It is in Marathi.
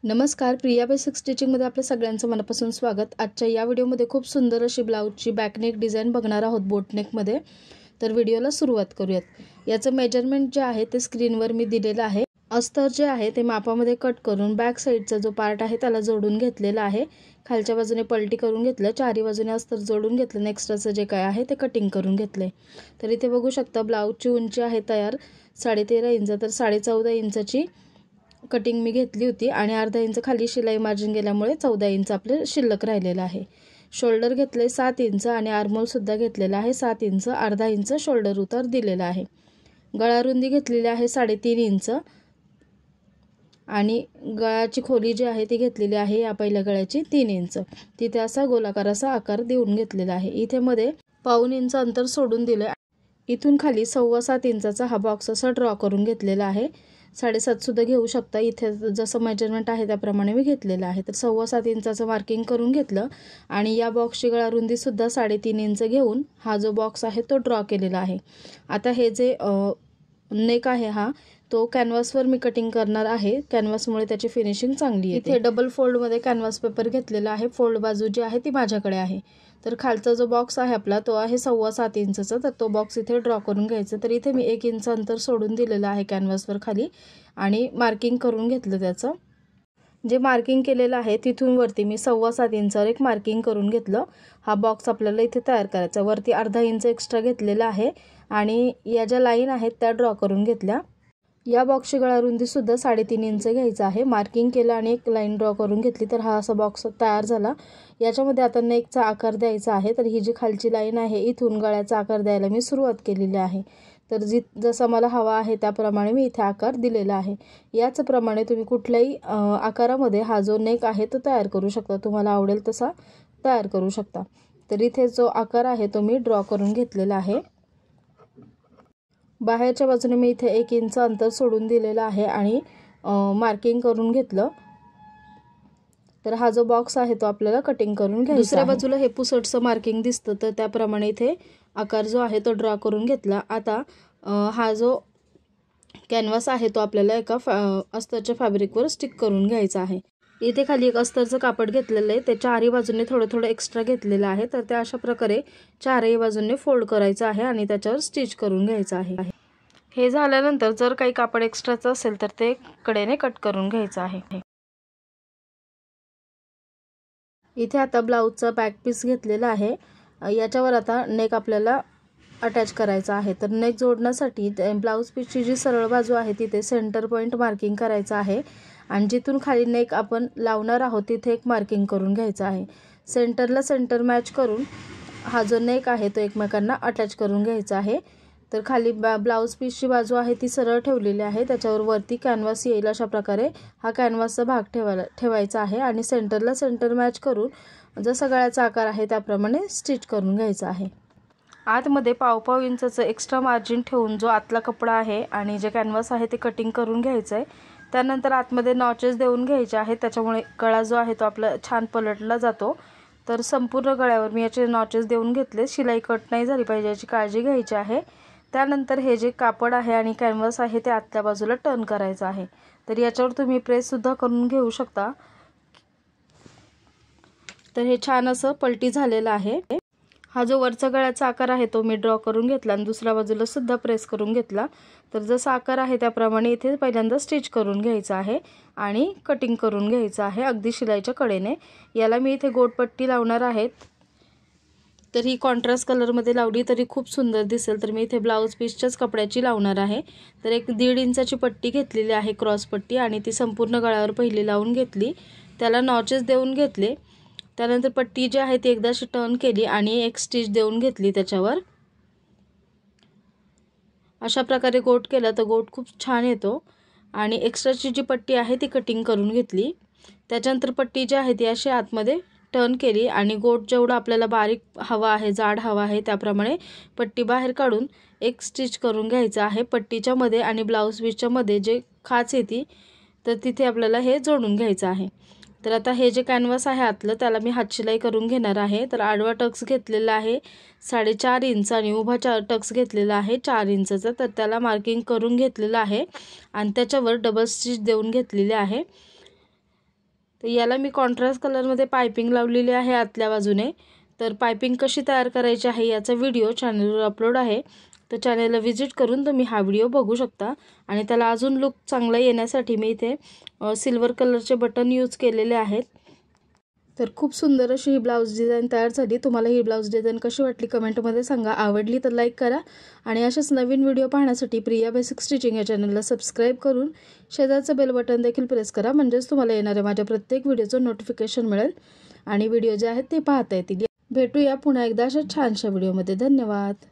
नमस्कार, प्रिया बेसिक स्टिचिंगमध्ये आपल्या सगळ्यांचं मनापासून स्वागत। आजच्या या व्हिडिओमध्ये खूप सुंदर अशी ब्लाऊजची बॅकनेक डिझाइन बघणार आहोत बोटनेकमध्ये। तर व्हिडिओला सुरुवात करूयात। याचं मेजरमेंट जे आहे ते स्क्रीनवर मी दिलेलं आहे। अस्तर जे आहे ते मापामध्ये कट करून बॅक साइडचा जो पार्ट आहे त्याला जोडून घेतलेला आहे। खालच्या बाजूने पलटी करून घेतलं, चारी बाजूने अस्तर जोडून घेतलं, एक्स्ट्राचं जे काय आहे ते कटिंग करून घेतले। तर इथे बघू शकता ब्लाऊजची उंची आहे तयार 13.5 इंच, तर 14.5 इंचाची कटिंग मी घेतली होती आणि अर्धा इंच खाली शिलाई मार्जिन गेल्यामुळे 14 इंच आपले शिल्लक राहिलेला आहे। शोल्डर घेतले 7 इंच आणि आर्महोल सुद्धा घेतलेला आहे 7 इंच, अर्धा इंच शोल्डर उतार दिलेला आहे। गळा रुंदी घेतलेली आहे 3.5 इंच आणि गळ्याची खोली जी आहे ती घेतलेली आहे या पहिल्या गळ्याची 3 इंच। तिथे असा गोलाकार असा आकार देऊन घेतलेला आहे। इथे मध्ये पाऊण इंच अंतर सोडून दिले। इथून खाली 7.25 इंचाचा हा बॉक्स असा ड्रॉ करून घेतलेला आहे। 7.5 सुद्धा घेऊ शकता, इथे जसं मेजरमेंट आहे त्याप्रमाणे मी घेतलेलं आहे। तर 7.25 इंचाचं मार्किंग करून घेतलं आणि या बॉक्सची गळा रुंदी सुद्धा 3.5 इंच घेऊन हा जो बॉक्स आहे तो ड्रॉ केलेला आहे। आता हे जे नेक आहे हा तो कॅनव्हासवर मी कटिंग करणार आहे, कॅनव्हासमुळे त्याची फिनिशिंग चांगली येते। इथे डबल फोल्डमध्ये कॅनव्हास पेपर घेतलेला आहे, फोल्ड बाजू जी आहे ती माझ्याकडे आहे। तर खालचा जो बॉक्स आहे आपला तो आहे 7.25 इंचाचा, तर तो बॉक्स इथे ड्रॉ करून घ्यायचा। तर इथे मी 1 इंच अंतर सोडून दिलेलं आहे कॅनव्हासवर खाली आणि मार्किंग करून घेतलं। त्याचं जे मार्किंग केलेलं आहे तिथून वरती मी 7.25 इंचावर एक मार्किंग करून घेतलं। हा बॉक्स आपल्याला इथे तयार करायचा। वरती अर्धा इंच एक्स्ट्रा घेतलेला आहे आणि या ज्या लाईन आहेत त्या ड्रॉ करून घेतल्या। या बॉक्सची गळा रुंदी सुद्धा 3.5 इंच घ्यायचा आहे। मार्किंग केलं आणि एक लाईन ड्रॉ करून घेतली, तर हा असा बॉक्स तयार झाला। याच्यामध्ये आता नेकचा आकार द्यायचा आहे। तर ही जी खालची लाईन आहे इथून गळ्याचा आकार द्यायला मी सुरुवात केलेली आहे। तर जसा मला हवा आहे त्याप्रमाणे मी इथे आकार दिलेला आहे। याचप्रमाणे तुम्ही कुठल्याही आकारामध्ये हा जो नेक आहे तो तयार करू शकता, तुम्हाला आवडेल तसा तयार करू शकता। तर इथे जो आकार आहे तो मी ड्रॉ करून घेतलेला आहे। बाहेरच्या बाजूने मी इथे 1 इंच अंतर सोडून दिलेलं आहे आणि मार्किंग करून घेतलं। तर हा जो बॉक्स आहे तो आपल्याला कटिंग करून घ्यायचा आहे। दुसऱ्या बाजूला हे पुसटचं मार्किंग दिसतं, तर त्याप्रमाणे इथे आकार जो आहे तो ड्रॉ करून घेतला। आता हा जो कॅनव्हास आहे तो आपल्याला एका अस्तरच्या फॅब्रिकवर स्टिक करून घ्यायचा आहे। इथे खाली एक अस्तरचं कापड घेतलेलं आहे, ते चारही बाजूने थोडं थोडं एक्स्ट्रा घेतलेलं आहे। तर त्या अशा प्रकारे चारही बाजूने फोल्ड करायचं आहे आणि त्याच्यावर स्टिच करून घ्यायचं आहे। हे झाल्यानंतर जर काही कापड एक्स्ट्राचं असेल तर ते कडेने कट करून घ्यायचं आहे। इथे आता ब्लाऊजचा बॅक पीस घेतलेला आहे, याच्यावर आता नेक आपल्याला अटॅच करायचा आहे। तर नेक जोडण्यासाठी ब्लाऊज पीसची जी सरळ बाजू आहे तिथे सेंटर पॉईंट मार्किंग करायचं आहे आणि जिथून खाली नेक आपण लावणार आहोत तिथे एक मार्किंग करून घ्यायचं आहे। सेंटरला सेंटर मॅच करून हा जो नेक आहे तो एकमेकांना अटॅच करून घ्यायचा आहे। तर खाली ब्लाऊज पीसची बाजू आहे ती सरळ ठेवलेली आहे, त्याच्यावर वरती कॅनव्हास येईल अशा प्रकारे हा कॅनव्हासचा भाग ठेवायचा आहे आणि सेंटरला सेंटर मॅच करून जसा गळ्याचा आकार आहे त्याप्रमाणे स्टिच करून घ्यायचा आहे। आतमध्ये पाव इंचाचं एक्स्ट्रा मार्जिन ठेवून जो आतला कपडा आहे आणि जे कॅनव्हास आहे ते कटिंग करून घ्यायचं आहे। त्यानंतर आतमध्ये नॉचेस देऊन घ्यायचे आहेत, त्याच्यामुळे गळा जो आहे तो आपला छान पलटला जातो। तर संपूर्ण गळ्यावर मी याचे नॉचेस देऊन घेतले, शिलाई कट नाही झाली पाहिजे याची काळजी घ्यायची आहे। त्यानंतर हे जे कापड आहे आणि कॅनव्हास आहे ते आतल्या बाजूला टर्न करायचं आहे। तर याच्यावर तुम्ही प्रेस सुद्धा करून घेऊ शकता। तर हे छान असं पलटी झालेलं आहे। हा जो वरचा गळ्याचा आकार आहे तो मी ड्रॉ करून घेतला आणि दुसऱ्या बाजूला सुद्धा प्रेस करून घेतला। तर जसा आकार आहे त्याप्रमाणे इथे पहिल्यांदा स्टिच करून घ्यायचं आहे आणि कटिंग करून घ्यायचं आहे अगदी शिलाईच्या कडेने। याला मी इथे गोटपट्टी लावणार आहे, तर ही कॉन्ट्रास्ट कलरमध्ये लावली तरी खूप सुंदर दिसेल। तर मी इथे ब्लाऊज पीसच्याच कपड्याची लावणार आहे। तर एक 1.5 इंचाची पट्टी घेतलेली आहे, क्रॉस पट्टी, आणि ती संपूर्ण गळ्यावर पहिली लावून घेतली, त्याला नॉचेस देऊन घेतले। त्यानंतर पट्टी जी आहे ती एकदाशी टर्न केली आणि एक स्टिच देऊन घेतली त्याच्यावर। अशा प्रकारे गोट केला तर गोट खूप छान येतो आणि एक्स्ट्राची जी पट्टी आहे ती कटिंग करून घेतली। त्याच्यानंतर पट्टी जी आहे ती अशी आतमध्ये टर्न केली आणि गोट जेवढा आपल्याला बारीक हवा आहे, जाड हवा आहे त्याप्रमाणे पट्टी बाहेर काढून एक स्टिच करून घ्यायचं आहे। पट्टीच्या मध्ये आणि ब्लाऊज पीसच्या मध्ये जे खाच येते तर तिथे आपल्याला हे जोडून घ्यायचं आहे। तर आता हे जे कॅनव्हास आहे आतलं त्याला मी हातशिलाई करून घेणार आहे। तर आडवा टक्स घेतलेला आहे 4.5 इंच आणि उभा टक्स घेतलेला आहे 4 इंचचा। तर त्याला मार्किंग करून घेतलेलं आहे आणि त्याच्यावर डबल स्टिच देऊन घेतलेले आहे। तर याला मी कॉन्ट्रास्ट कलरमध्ये पायपिंग लावलेली आहे आतल्या बाजूने। तर पायपिंग कशी तयार करायची आहे याचा व्हिडिओ चॅनलवर अपलोड आहे, तर चॅनलला व्हिजिट करून तुम्ही हा व्हिडिओ बघू शकता। आणि त्याला अजून लुक चांगला येण्यासाठी मी इथे सिल्वर कलरचे बटन यूज केलेले आहेत। तर खूप सुंदर अशी ही ब्लाउज डिझाइन तयार झाली। तुम्हाला ही ब्लाउज डिझाइन कशी वाटली कमेंटमध्ये सांगा। आवडली तर लाईक करा आणि अशाच नवीन व्हिडिओ पाहण्यासाठी प्रिया बेसिक स्टिचिंग या चॅनलला सबस्क्राइब करून शेजारचं बेल बटन देखील प्रेस करा, म्हणजेच तुम्हाला येणाऱ्या माझ्या प्रत्येक व्हिडिओचं नोटिफिकेशन मिळेल आणि व्हिडिओ जे आहेत ते पाहता येतील। भेटूया पुन्हा एकदा अशा छानशा व्हिडिओमध्ये। धन्यवाद।